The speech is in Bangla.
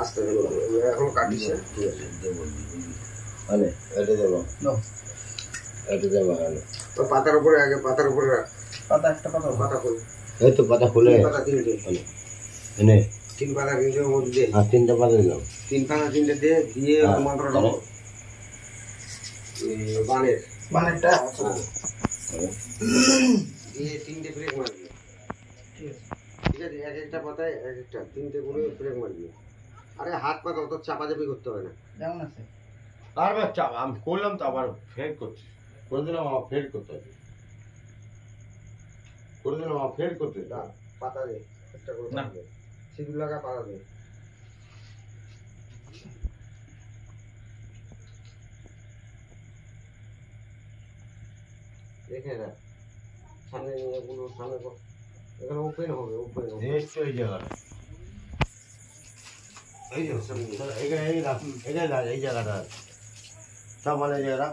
আস্তে এখন কাটিস ঠিক আছে আরে এটা দেবো এটা দেবো তো পাতার উপরে আগে পাতার উপরে রাখ পাতা একটা পাতা পাতা খুল এই তো পাতা খুলে পাতা তিনটে এনে 3 পাতা তিনটের মধ্যে দে আর তিনটা পাতা দিলাম 3 পাতা তিনটে দিয়ে দিয়ে মন্ত্রটা বানের বানেরটা দিয়ে 3টে ব্রেক মারবি ঠিক আছে এক একটা পাতায় এক একটা 3টে করে ব্রেক মারবি আরে হাত পাতা অত চাপাচাপি করতে হবে না যেমন আছে বারবার চাপ আমি করলাম তো আবার ফের করছি করে দিলাম আবার ফের করতে হবে করে দিলাম আবার ফের করতে না পাতা দে একটা করে পাতা দে সিঁদুর লাগা পাতা দে দেখে না সামনে নিয়ে গুলো সামনে এখানে ওপেন হবে ওপেন হবে এই জায়গাটা এই যে এখানে এই জায়গাটা সব মানে এই জায়গাটা